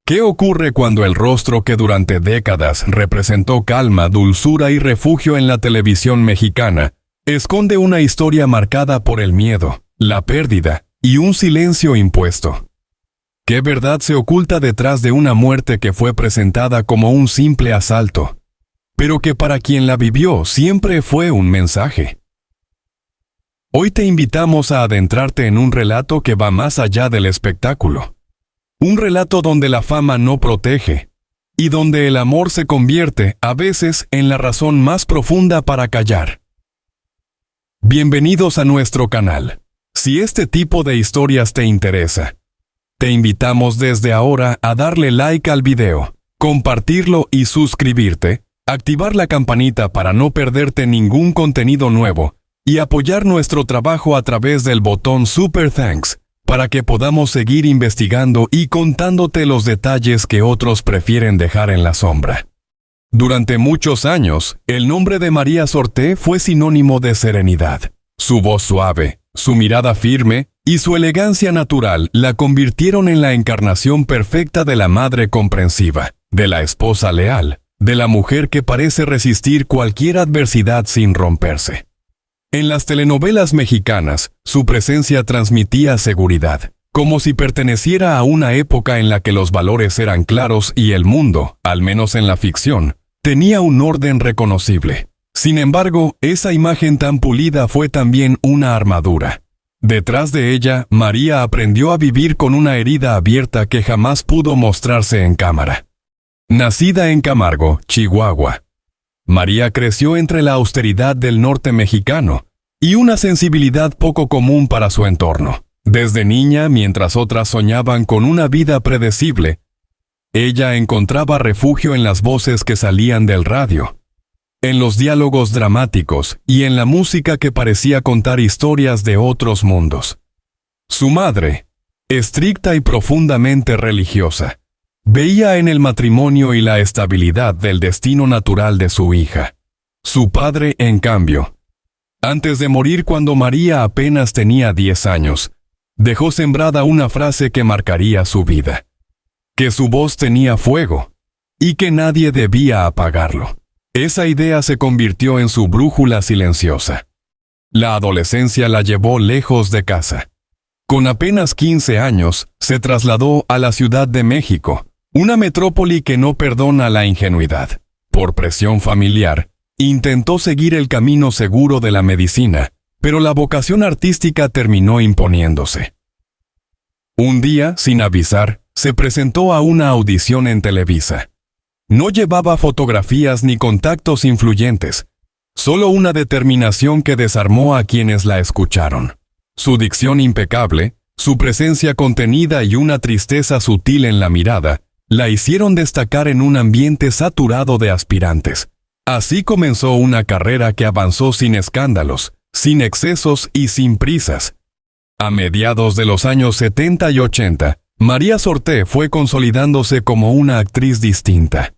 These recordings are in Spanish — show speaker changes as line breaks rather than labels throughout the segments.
¿Qué ocurre cuando el rostro que durante décadas representó calma, dulzura y refugio en la televisión mexicana, esconde una historia marcada por el miedo, la pérdida y un silencio impuesto? ¿Qué verdad se oculta detrás de una muerte que fue presentada como un simple asalto, pero que para quien la vivió siempre fue un mensaje? Hoy te invitamos a adentrarte en un relato que va más allá del espectáculo. Un relato donde la fama no protege, y donde el amor se convierte, a veces, en la razón más profunda para callar. Bienvenidos a nuestro canal. Si este tipo de historias te interesa, te invitamos desde ahora a darle like al video, compartirlo y suscribirte, activar la campanita para no perderte ningún contenido nuevo, y apoyar nuestro trabajo a través del botón Super Thanks, para que podamos seguir investigando y contándote los detalles que otros prefieren dejar en la sombra. Durante muchos años, el nombre de María Sorté fue sinónimo de serenidad. Su voz suave, su mirada firme y su elegancia natural la convirtieron en la encarnación perfecta de la madre comprensiva, de la esposa leal, de la mujer que parece resistir cualquier adversidad sin romperse. En las telenovelas mexicanas, su presencia transmitía seguridad, como si perteneciera a una época en la que los valores eran claros y el mundo, al menos en la ficción, tenía un orden reconocible. Sin embargo, esa imagen tan pulida fue también una armadura. Detrás de ella, María aprendió a vivir con una herida abierta que jamás pudo mostrarse en cámara. Nacida en Camargo, Chihuahua, María creció entre la austeridad del norte mexicano y una sensibilidad poco común para su entorno. Desde niña, mientras otras soñaban con una vida predecible, ella encontraba refugio en las voces que salían del radio, en los diálogos dramáticos y en la música que parecía contar historias de otros mundos. Su madre, estricta y profundamente religiosa, veía en el matrimonio y la estabilidad del destino natural de su hija. Su padre, en cambio, antes de morir cuando María apenas tenía 10 años, dejó sembrada una frase que marcaría su vida: que su voz tenía fuego y que nadie debía apagarlo. Esa idea se convirtió en su brújula silenciosa. La adolescencia la llevó lejos de casa. Con apenas 15 años, se trasladó a la Ciudad de México, una metrópoli que no perdona la ingenuidad. Por presión familiar, intentó seguir el camino seguro de la medicina, pero la vocación artística terminó imponiéndose. Un día, sin avisar, se presentó a una audición en Televisa. No llevaba fotografías ni contactos influyentes, solo una determinación que desarmó a quienes la escucharon. Su dicción impecable, su presencia contenida y una tristeza sutil en la mirada, la hicieron destacar en un ambiente saturado de aspirantes. Así comenzó una carrera que avanzó sin escándalos, sin excesos y sin prisas. A mediados de los años 70 y 80, María Sorté fue consolidándose como una actriz distinta.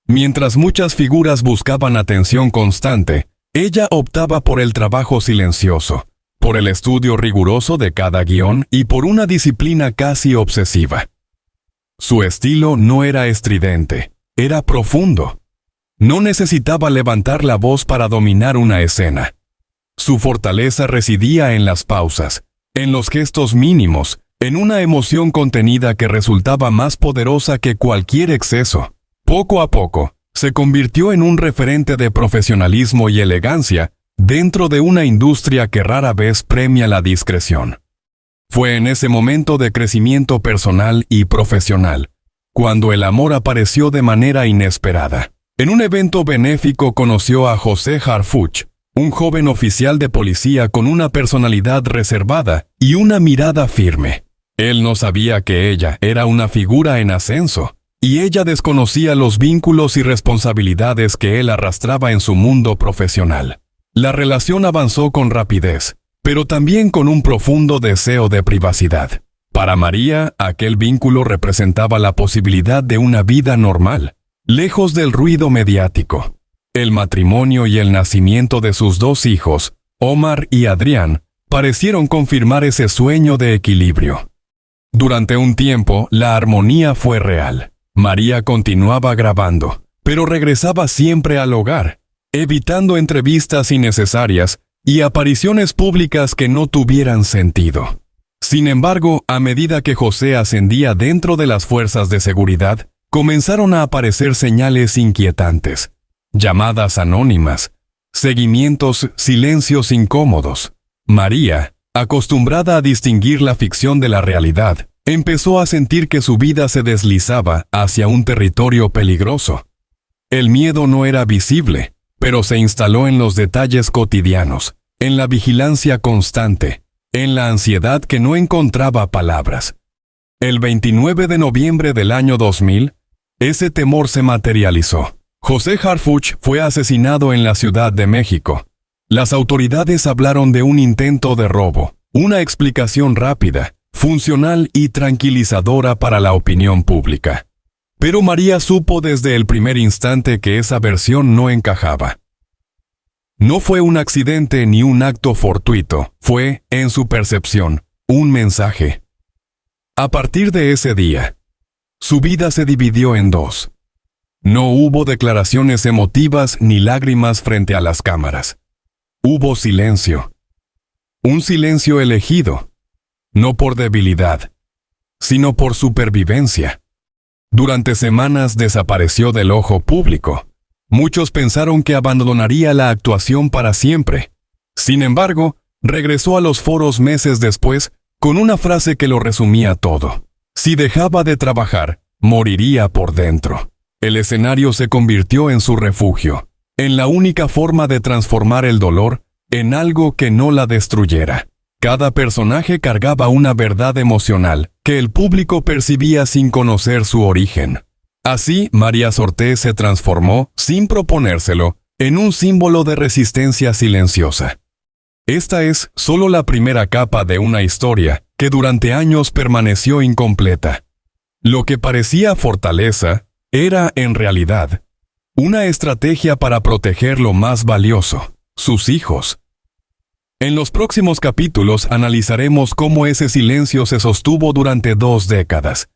Mientras muchas figuras buscaban atención constante, ella optaba por el trabajo silencioso, por el estudio riguroso de cada guión y por una disciplina casi obsesiva. Su estilo no era estridente, era profundo. No necesitaba levantar la voz para dominar una escena. Su fortaleza residía en las pausas, en los gestos mínimos, en una emoción contenida que resultaba más poderosa que cualquier exceso. Poco a poco, se convirtió en un referente de profesionalismo y elegancia dentro de una industria que rara vez premia la discreción. Fue en ese momento de crecimiento personal y profesional, cuando el amor apareció de manera inesperada. En un evento benéfico conoció a José Harfuch, un joven oficial de policía con una personalidad reservada y una mirada firme. Él no sabía que ella era una figura en ascenso, y ella desconocía los vínculos y responsabilidades que él arrastraba en su mundo profesional. La relación avanzó con rapidez, pero también con un profundo deseo de privacidad. Para María, aquel vínculo representaba la posibilidad de una vida normal, lejos del ruido mediático. El matrimonio y el nacimiento de sus 2 hijos, Omar y Adrián, parecieron confirmar ese sueño de equilibrio. Durante un tiempo, la armonía fue real. María continuaba grabando, pero regresaba siempre al hogar, evitando entrevistas innecesarias y apariciones públicas que no tuvieran sentido. Sin embargo, a medida que José ascendía dentro de las fuerzas de seguridad, comenzaron a aparecer señales inquietantes, llamadas anónimas, seguimientos, silencios incómodos. María, acostumbrada a distinguir la ficción de la realidad, empezó a sentir que su vida se deslizaba hacia un territorio peligroso. El miedo no era visible, pero se instaló en los detalles cotidianos, en la vigilancia constante, en la ansiedad que no encontraba palabras. El 29 de noviembre del año 2000, ese temor se materializó. José Harfuch fue asesinado en la Ciudad de México. Las autoridades hablaron de un intento de robo, una explicación rápida, funcional y tranquilizadora para la opinión pública. Pero María supo desde el primer instante que esa versión no encajaba. No fue un accidente ni un acto fortuito, fue, en su percepción, un mensaje. A partir de ese día, su vida se dividió en dos. No hubo declaraciones emotivas ni lágrimas frente a las cámaras. Hubo silencio. Un silencio elegido, no por debilidad, sino por supervivencia. Durante semanas desapareció del ojo público. Muchos pensaron que abandonaría la actuación para siempre. Sin embargo, regresó a los foros meses después con una frase que lo resumía todo. Si dejaba de trabajar, moriría por dentro. El escenario se convirtió en su refugio, en la única forma de transformar el dolor en algo que no la destruyera. Cada personaje cargaba una verdad emocional que el público percibía sin conocer su origen. Así, María Sorté se transformó, sin proponérselo, en un símbolo de resistencia silenciosa. Esta es solo la primera capa de una historia que durante años permaneció incompleta. Lo que parecía fortaleza era, en realidad, una estrategia para proteger lo más valioso, sus hijos. En los próximos capítulos analizaremos cómo ese silencio se sostuvo durante 2 décadas,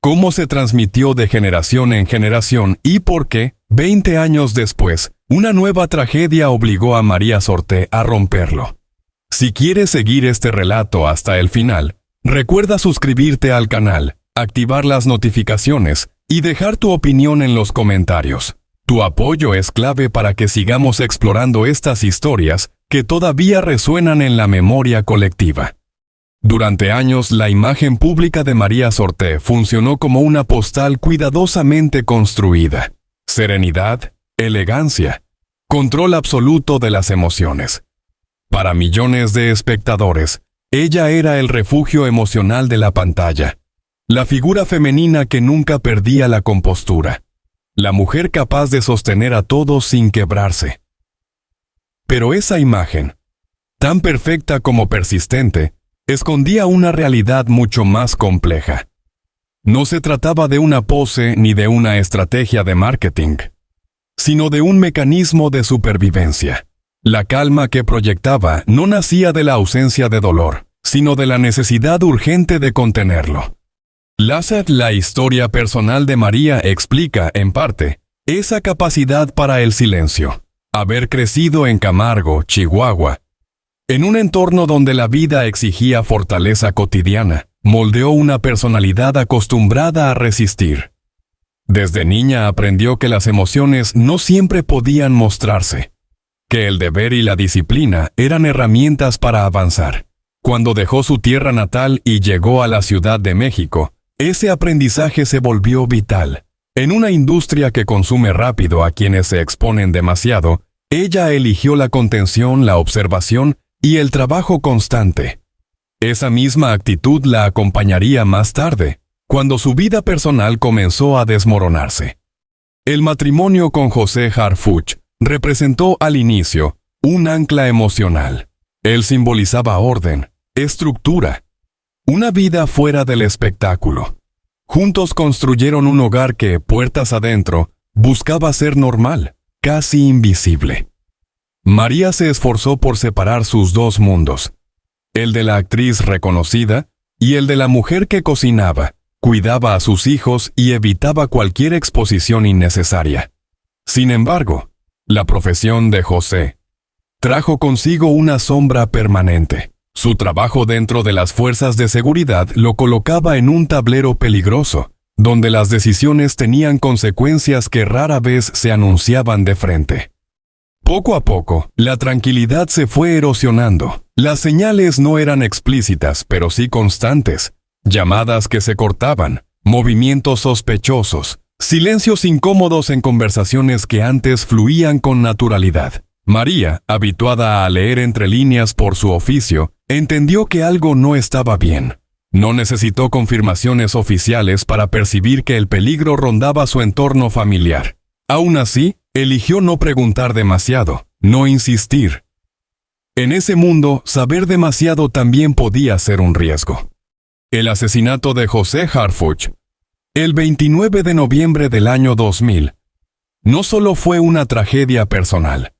cómo se transmitió de generación en generación y por qué, 20 años después, una nueva tragedia obligó a María Sorté a romperlo. Si quieres seguir este relato hasta el final, recuerda suscribirte al canal, activar las notificaciones y dejar tu opinión en los comentarios. Tu apoyo es clave para que sigamos explorando estas historias que todavía resuenan en la memoria colectiva. Durante años, la imagen pública de María Sorté funcionó como una postal cuidadosamente construida. Serenidad, elegancia, control absoluto de las emociones. Para millones de espectadores, ella era el refugio emocional de la pantalla. La figura femenina que nunca perdía la compostura. La mujer capaz de sostener a todos sin quebrarse. Pero esa imagen, tan perfecta como persistente, escondía una realidad mucho más compleja. No se trataba de una pose ni de una estrategia de marketing, sino de un mecanismo de supervivencia. La calma que proyectaba no nacía de la ausencia de dolor, sino de la necesidad urgente de contenerlo. La historia personal de María explica, en parte, esa capacidad para el silencio. Haber crecido en Camargo, Chihuahua, en un entorno donde la vida exigía fortaleza cotidiana, moldeó una personalidad acostumbrada a resistir. Desde niña aprendió que las emociones no siempre podían mostrarse, que el deber y la disciplina eran herramientas para avanzar. Cuando dejó su tierra natal y llegó a la Ciudad de México, ese aprendizaje se volvió vital. En una industria que consume rápido a quienes se exponen demasiado, ella eligió la contención, la observación y el trabajo constante. Esa misma actitud la acompañaría más tarde, cuando su vida personal comenzó a desmoronarse. El matrimonio con José Harfuch representó al inicio un ancla emocional. Él simbolizaba orden, estructura, una vida fuera del espectáculo. Juntos construyeron un hogar que, puertas adentro, buscaba ser normal, casi invisible. María se esforzó por separar sus dos mundos, el de la actriz reconocida y el de la mujer que cocinaba, cuidaba a sus hijos y evitaba cualquier exposición innecesaria. Sin embargo, la profesión de José trajo consigo una sombra permanente. Su trabajo dentro de las fuerzas de seguridad lo colocaba en un tablero peligroso, donde las decisiones tenían consecuencias que rara vez se anunciaban de frente. Poco a poco, la tranquilidad se fue erosionando. Las señales no eran explícitas, pero sí constantes. Llamadas que se cortaban, movimientos sospechosos, silencios incómodos en conversaciones que antes fluían con naturalidad. María, habituada a leer entre líneas por su oficio, entendió que algo no estaba bien. No necesitó confirmaciones oficiales para percibir que el peligro rondaba su entorno familiar. Aún así, eligió no preguntar demasiado, no insistir. En ese mundo, saber demasiado también podía ser un riesgo. El asesinato de José Harfuch, el 29 de noviembre del año 2000, no solo fue una tragedia personal,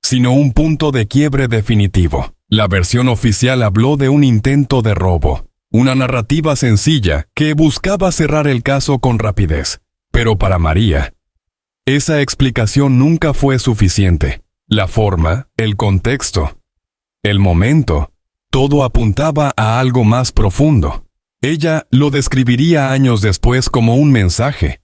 sino un punto de quiebre definitivo. La versión oficial habló de un intento de robo, una narrativa sencilla que buscaba cerrar el caso con rapidez. Pero para María, esa explicación nunca fue suficiente. La forma, el contexto, el momento, todo apuntaba a algo más profundo. Ella lo describiría años después como un mensaje,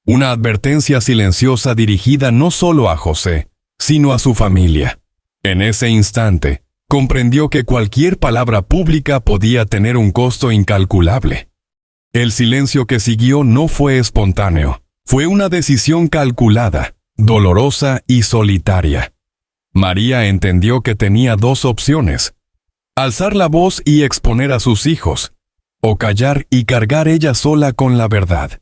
una advertencia silenciosa dirigida no solo a José, sino a su familia. En ese instante, comprendió que cualquier palabra pública podía tener un costo incalculable. El silencio que siguió no fue espontáneo, fue una decisión calculada, dolorosa y solitaria. María entendió que tenía dos opciones: alzar la voz y exponer a sus hijos, o callar y cargar ella sola con la verdad.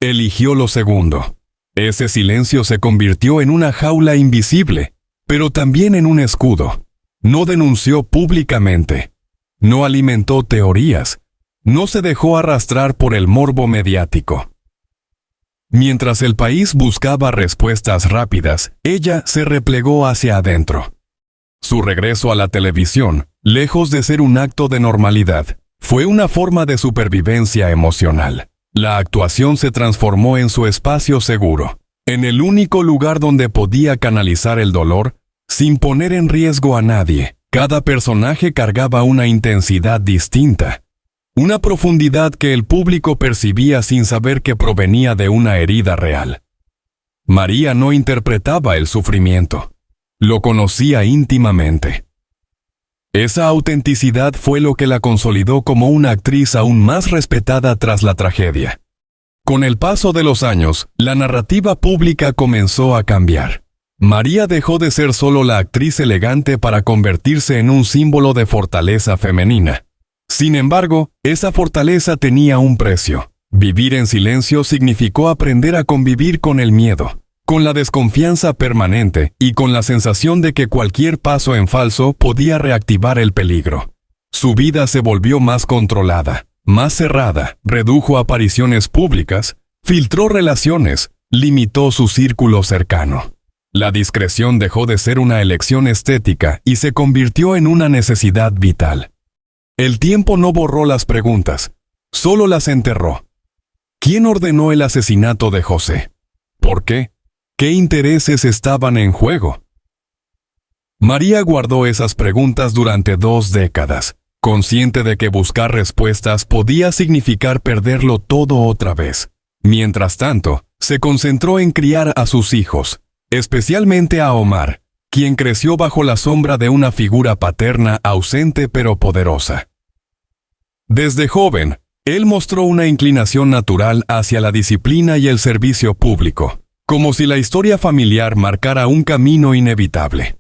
Eligió lo segundo. Ese silencio se convirtió en una jaula invisible, pero también en un escudo. No denunció públicamente, no alimentó teorías, no se dejó arrastrar por el morbo mediático. Mientras el país buscaba respuestas rápidas, ella se replegó hacia adentro. Su regreso a la televisión, lejos de ser un acto de normalidad, fue una forma de supervivencia emocional. La actuación se transformó en su espacio seguro, en el único lugar donde podía canalizar el dolor sin poner en riesgo a nadie. Cada personaje cargaba una intensidad distinta, una profundidad que el público percibía sin saber que provenía de una herida real. María no interpretaba el sufrimiento, lo conocía íntimamente. Esa autenticidad fue lo que la consolidó como una actriz aún más respetada tras la tragedia. Con el paso de los años, la narrativa pública comenzó a cambiar. María dejó de ser solo la actriz elegante para convertirse en un símbolo de fortaleza femenina. Sin embargo, esa fortaleza tenía un precio. Vivir en silencio significó aprender a convivir con el miedo, con la desconfianza permanente y con la sensación de que cualquier paso en falso podía reactivar el peligro. Su vida se volvió más controlada, más cerrada, redujo apariciones públicas, filtró relaciones, limitó su círculo cercano. La discreción dejó de ser una elección estética y se convirtió en una necesidad vital. El tiempo no borró las preguntas, solo las enterró. ¿Quién ordenó el asesinato de José? ¿Por qué? ¿Qué intereses estaban en juego? María guardó esas preguntas durante 2 décadas, consciente de que buscar respuestas podía significar perderlo todo otra vez. Mientras tanto, se concentró en criar a sus hijos, especialmente a Omar, quien creció bajo la sombra de una figura paterna ausente pero poderosa. Desde joven, él mostró una inclinación natural hacia la disciplina y el servicio público, como si la historia familiar marcara un camino inevitable.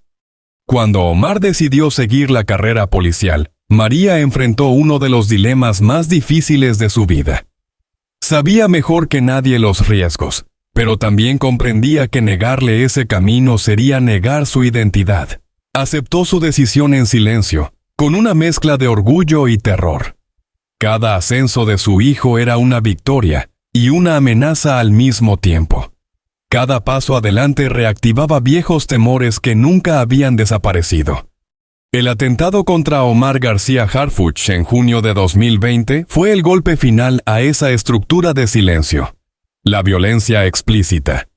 Cuando Omar decidió seguir la carrera policial, María enfrentó uno de los dilemas más difíciles de su vida. Sabía mejor que nadie los riesgos, pero también comprendía que negarle ese camino sería negar su identidad. Aceptó su decisión en silencio, con una mezcla de orgullo y terror. Cada ascenso de su hijo era una victoria y una amenaza al mismo tiempo. Cada paso adelante reactivaba viejos temores que nunca habían desaparecido. El atentado contra Omar García Harfuch en junio de 2020 fue el golpe final a esa estructura de silencio. La violencia explícita.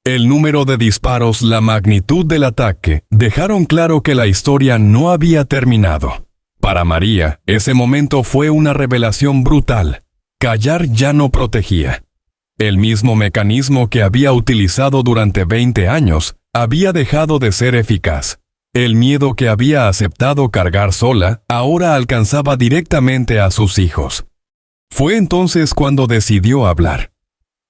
El número de disparos, la magnitud del ataque, dejaron claro que la historia no había terminado. Para María, ese momento fue una revelación brutal. Callar ya no protegía. El mismo mecanismo que había utilizado durante 20 años había dejado de ser eficaz. El miedo que había aceptado cargar sola ahora alcanzaba directamente a sus hijos. Fue entonces cuando decidió hablar.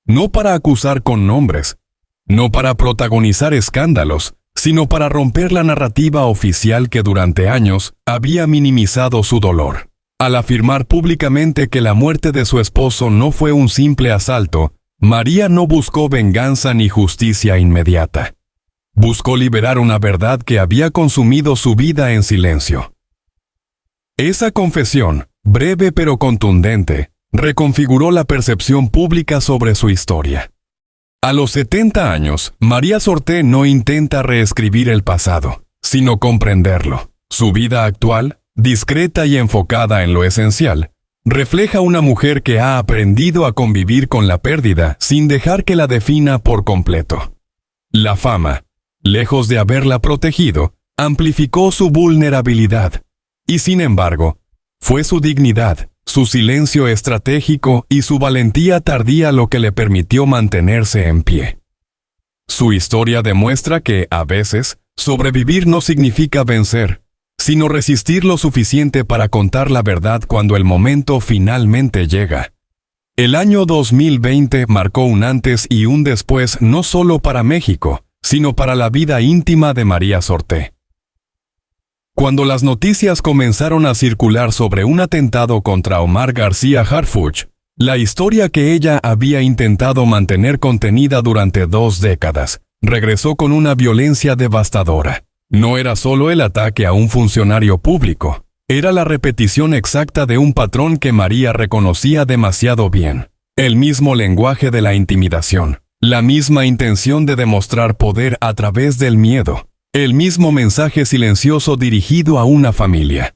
No para acusar con nombres, no para protagonizar escándalos, sino para romper la narrativa oficial que durante años había minimizado su dolor. Al afirmar públicamente que la muerte de su esposo no fue un simple asalto, María no buscó venganza ni justicia inmediata. Buscó liberar una verdad que había consumido su vida en silencio. Esa confesión, breve pero contundente, reconfiguró la percepción pública sobre su historia. A los 70 años, María Sorté no intenta reescribir el pasado, sino comprenderlo. Su vida actual, discreta y enfocada en lo esencial, refleja una mujer que ha aprendido a convivir con la pérdida sin dejar que la defina por completo. La fama, lejos de haberla protegido, amplificó su vulnerabilidad. Y sin embargo, fue su dignidad, su silencio estratégico y su valentía tardía lo que le permitió mantenerse en pie. Su historia demuestra que, a veces, sobrevivir no significa vencer, sino resistir lo suficiente para contar la verdad cuando el momento finalmente llega. El año 2020 marcó un antes y un después no solo para México, sino para la vida íntima de María Sorté. Cuando las noticias comenzaron a circular sobre un atentado contra Omar García Harfuch, la historia que ella había intentado mantener contenida durante 2 décadas, regresó con una violencia devastadora. No era solo el ataque a un funcionario público, era la repetición exacta de un patrón que María reconocía demasiado bien. El mismo lenguaje de la intimidación, la misma intención de demostrar poder a través del miedo, el mismo mensaje silencioso dirigido a una familia.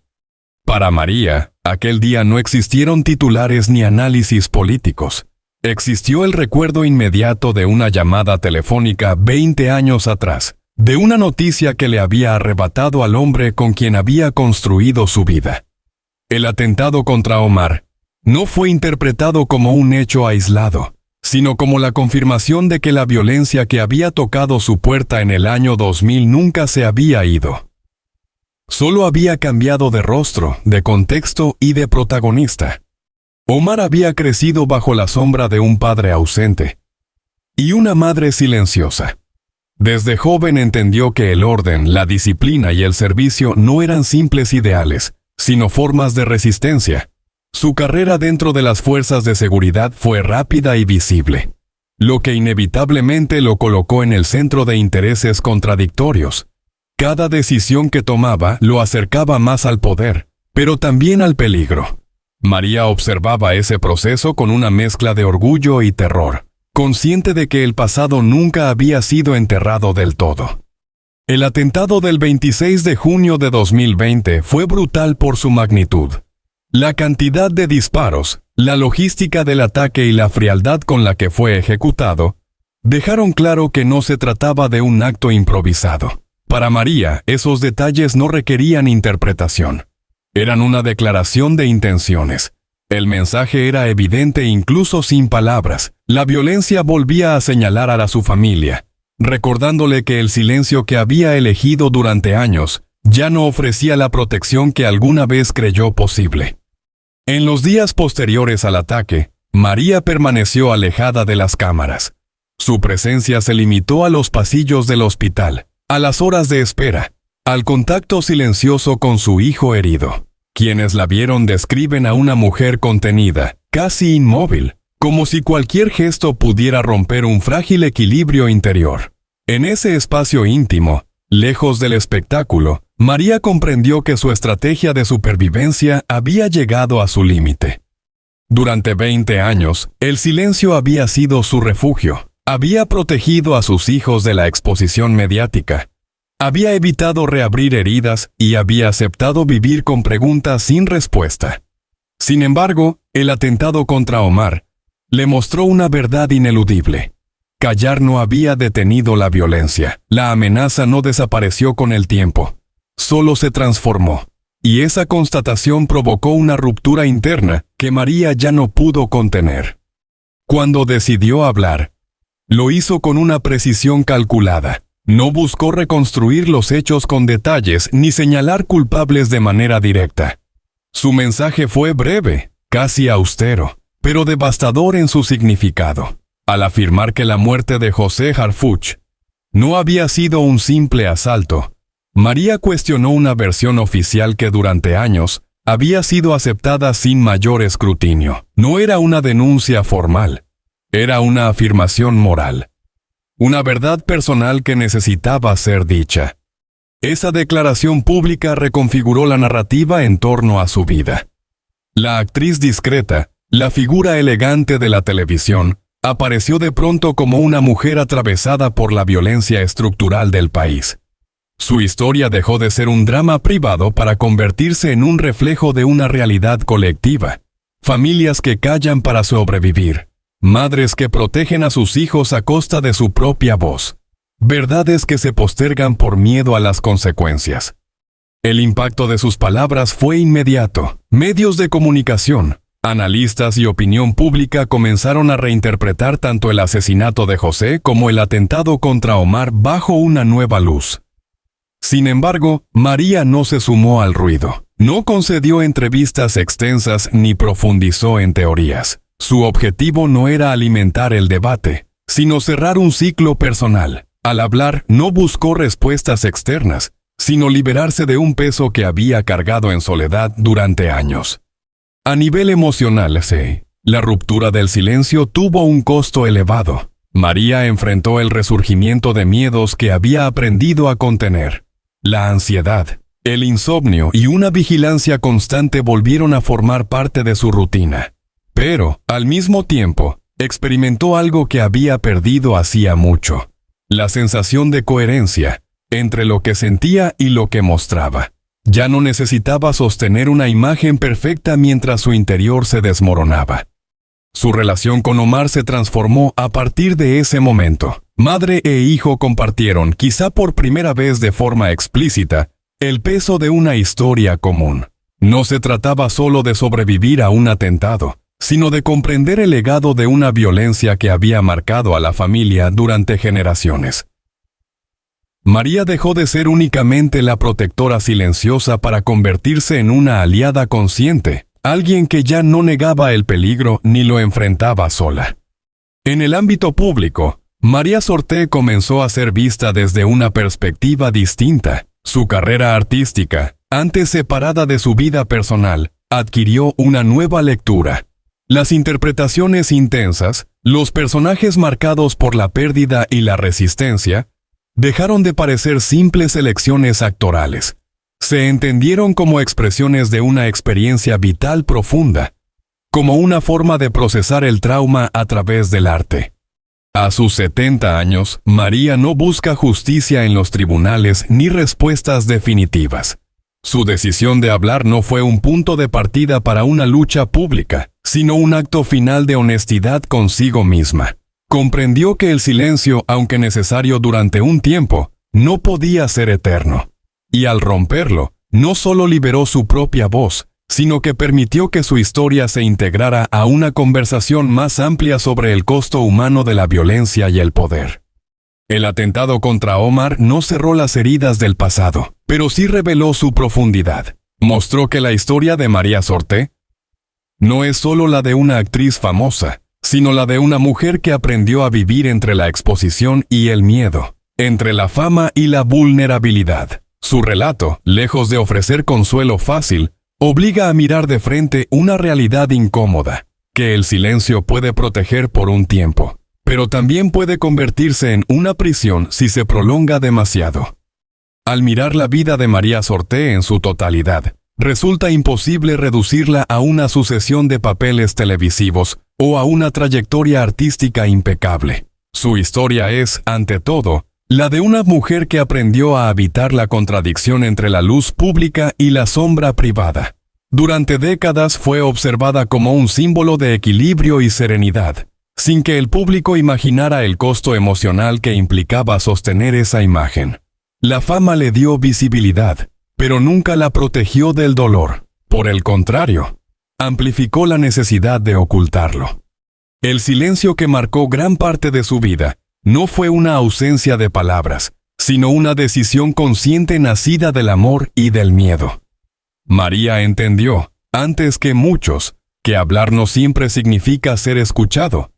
Para María, aquel día no existieron titulares ni análisis políticos. Existió el recuerdo inmediato de una llamada telefónica 20 años atrás, de una noticia que le había arrebatado al hombre con quien había construido su vida. El atentado contra Omar no fue interpretado como un hecho aislado, sino como la confirmación de que la violencia que había tocado su puerta en el año 2000 nunca se había ido. Solo había cambiado de rostro, de contexto y de protagonista. Omar había crecido bajo la sombra de un padre ausente y una madre silenciosa. Desde joven entendió que el orden, la disciplina y el servicio no eran simples ideales, sino formas de resistencia. Su carrera dentro de las fuerzas de seguridad fue rápida y visible, lo que inevitablemente lo colocó en el centro de intereses contradictorios. Cada decisión que tomaba lo acercaba más al poder, pero también al peligro. María observaba ese proceso con una mezcla de orgullo y terror, consciente de que el pasado nunca había sido enterrado del todo. El atentado del 26 de junio de 2020 fue brutal por su magnitud. La cantidad de disparos, la logística del ataque y la frialdad con la que fue ejecutado, dejaron claro que no se trataba de un acto improvisado. Para María, esos detalles no requerían interpretación. Eran una declaración de intenciones. El mensaje era evidente incluso sin palabras. La violencia volvía a señalar a su familia, recordándole que el silencio que había elegido durante años ya no ofrecía la protección que alguna vez creyó posible. En los días posteriores al ataque, María permaneció alejada de las cámaras. Su presencia se limitó a los pasillos del hospital, a las horas de espera, al contacto silencioso con su hijo herido. Quienes la vieron describen a una mujer contenida, casi inmóvil, como si cualquier gesto pudiera romper un frágil equilibrio interior. En ese espacio íntimo, lejos del espectáculo, María comprendió que su estrategia de supervivencia había llegado a su límite. Durante 20 años, el silencio había sido su refugio. Había protegido a sus hijos de la exposición mediática. Había evitado reabrir heridas y había aceptado vivir con preguntas sin respuesta. Sin embargo, el atentado contra Omar le mostró una verdad ineludible. Callar no había detenido la violencia. La amenaza no desapareció con el tiempo, solo se transformó. Y esa constatación provocó una ruptura interna que María ya no pudo contener. Cuando decidió hablar, lo hizo con una precisión calculada. No buscó reconstruir los hechos con detalles ni señalar culpables de manera directa. Su mensaje fue breve, casi austero, pero devastador en su significado. Al afirmar que la muerte de José Harfuch no había sido un simple asalto, María cuestionó una versión oficial que durante años había sido aceptada sin mayor escrutinio. No era una denuncia formal, era una afirmación moral. Una verdad personal que necesitaba ser dicha. Esa declaración pública reconfiguró la narrativa en torno a su vida. La actriz discreta, la figura elegante de la televisión, apareció de pronto como una mujer atravesada por la violencia estructural del país. Su historia dejó de ser un drama privado para convertirse en un reflejo de una realidad colectiva. Familias que callan para sobrevivir. Madres que protegen a sus hijos a costa de su propia voz. Verdades que se postergan por miedo a las consecuencias. El impacto de sus palabras fue inmediato. Medios de comunicación, analistas y opinión pública comenzaron a reinterpretar tanto el asesinato de José como el atentado contra Omar bajo una nueva luz. Sin embargo, María no se sumó al ruido. No concedió entrevistas extensas ni profundizó en teorías. Su objetivo no era alimentar el debate, sino cerrar un ciclo personal. Al hablar, no buscó respuestas externas, sino liberarse de un peso que había cargado en soledad durante años. A nivel emocional, sí, la ruptura del silencio tuvo un costo elevado. María enfrentó el resurgimiento de miedos que había aprendido a contener. La ansiedad, el insomnio y una vigilancia constante volvieron a formar parte de su rutina. Pero, al mismo tiempo, experimentó algo que había perdido hacía mucho. La sensación de coherencia entre lo que sentía y lo que mostraba. Ya no necesitaba sostener una imagen perfecta mientras su interior se desmoronaba. Su relación con Omar se transformó a partir de ese momento. Madre e hijo compartieron, quizá por primera vez de forma explícita, el peso de una historia común. No se trataba solo de sobrevivir a un atentado, sino de comprender el legado de una violencia que había marcado a la familia durante generaciones. María dejó de ser únicamente la protectora silenciosa para convertirse en una aliada consciente, alguien que ya no negaba el peligro ni lo enfrentaba sola. En el ámbito público, María Sorté comenzó a ser vista desde una perspectiva distinta. Su carrera artística, antes separada de su vida personal, adquirió una nueva lectura. Las interpretaciones intensas, los personajes marcados por la pérdida y la resistencia, dejaron de parecer simples elecciones actorales. Se entendieron como expresiones de una experiencia vital profunda, como una forma de procesar el trauma a través del arte. A sus 70 años, María no busca justicia en los tribunales ni respuestas definitivas. Su decisión de hablar no fue un punto de partida para una lucha pública, sino un acto final de honestidad consigo misma. Comprendió que el silencio, aunque necesario durante un tiempo, no podía ser eterno. Y al romperlo, no solo liberó su propia voz, sino que permitió que su historia se integrara a una conversación más amplia sobre el costo humano de la violencia y el poder. El atentado contra Omar no cerró las heridas del pasado, pero sí reveló su profundidad. Mostró que la historia de María Sorté no es solo la de una actriz famosa, sino la de una mujer que aprendió a vivir entre la exposición y el miedo, entre la fama y la vulnerabilidad. Su relato, lejos de ofrecer consuelo fácil, obliga a mirar de frente una realidad incómoda, que el silencio puede proteger por un tiempo, pero también puede convertirse en una prisión si se prolonga demasiado. Al mirar la vida de María Sorté en su totalidad, resulta imposible reducirla a una sucesión de papeles televisivos o a una trayectoria artística impecable. Su historia es, ante todo, La de una mujer que aprendió a habitar la contradicción entre la luz pública y la sombra privada. Durante décadas fue observada como un símbolo de equilibrio y serenidad, sin que el público imaginara el costo emocional que implicaba sostener esa imagen. La fama le dio visibilidad, pero nunca la protegió del dolor. Por el contrario, amplificó la necesidad de ocultarlo. El silencio que marcó gran parte de su vida no fue una ausencia de palabras, sino una decisión consciente nacida del amor y del miedo. María entendió, antes que muchos, que hablar no siempre significa ser escuchado,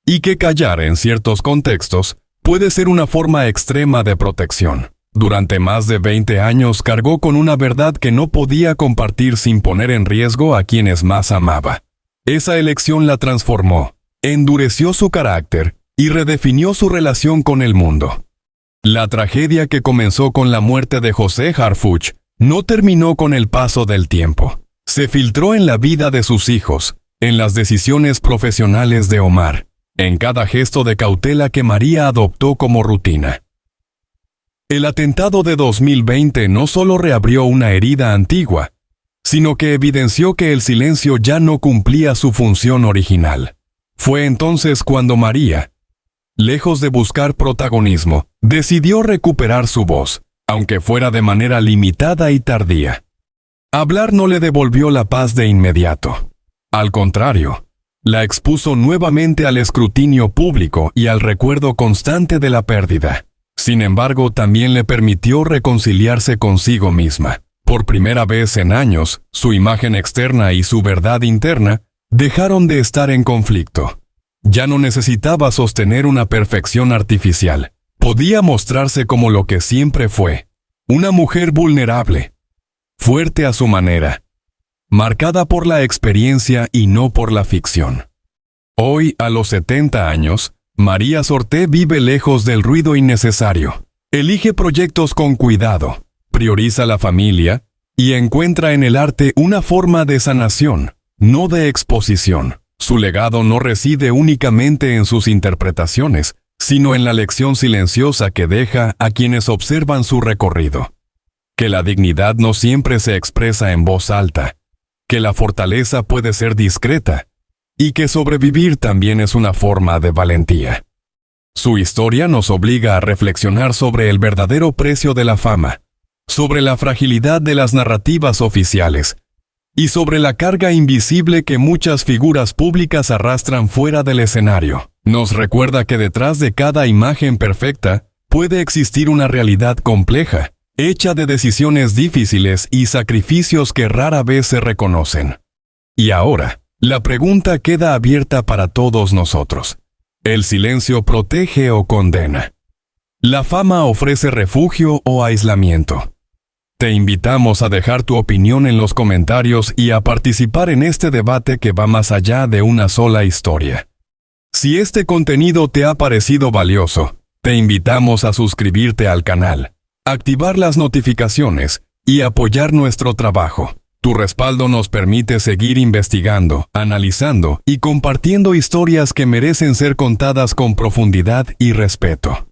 y que callar en ciertos contextos puede ser una forma extrema de protección. Durante más de 20 años cargó con una verdad que no podía compartir sin poner en riesgo a quienes más amaba. Esa elección la transformó, endureció su carácter y redefinió su relación con el mundo. La tragedia que comenzó con la muerte de José Harfuch no terminó con el paso del tiempo. Se filtró en la vida de sus hijos, en las decisiones profesionales de Omar, en cada gesto de cautela que María adoptó como rutina. El atentado de 2020 no solo reabrió una herida antigua, sino que evidenció que el silencio ya no cumplía su función original. Fue entonces cuando María, lejos de buscar protagonismo, decidió recuperar su voz, aunque fuera de manera limitada y tardía. Hablar no le devolvió la paz de inmediato. Al contrario, la expuso nuevamente al escrutinio público y al recuerdo constante de la pérdida. Sin embargo, también le permitió reconciliarse consigo misma. Por primera vez en años, su imagen externa y su verdad interna dejaron de estar en conflicto. Ya no necesitaba sostener una perfección artificial. Podía mostrarse como lo que siempre fue, una mujer vulnerable, fuerte a su manera, marcada por la experiencia y no por la ficción. Hoy, a los 70 años, María Sorté vive lejos del ruido innecesario. Elige proyectos con cuidado, prioriza la familia y encuentra en el arte una forma de sanación, no de exposición. Su legado no reside únicamente en sus interpretaciones, sino en la lección silenciosa que deja a quienes observan su recorrido. Que la dignidad no siempre se expresa en voz alta, que la fortaleza puede ser discreta, y que sobrevivir también es una forma de valentía. Su historia nos obliga a reflexionar sobre el verdadero precio de la fama, sobre la fragilidad de las narrativas oficiales, y sobre la carga invisible que muchas figuras públicas arrastran fuera del escenario. Nos recuerda que detrás de cada imagen perfecta puede existir una realidad compleja, hecha de decisiones difíciles y sacrificios que rara vez se reconocen. Y ahora, la pregunta queda abierta para todos nosotros. ¿El silencio protege o condena? ¿La fama ofrece refugio o aislamiento? Te invitamos a dejar tu opinión en los comentarios y a participar en este debate que va más allá de una sola historia. Si este contenido te ha parecido valioso, te invitamos a suscribirte al canal, activar las notificaciones y apoyar nuestro trabajo. Tu respaldo nos permite seguir investigando, analizando y compartiendo historias que merecen ser contadas con profundidad y respeto.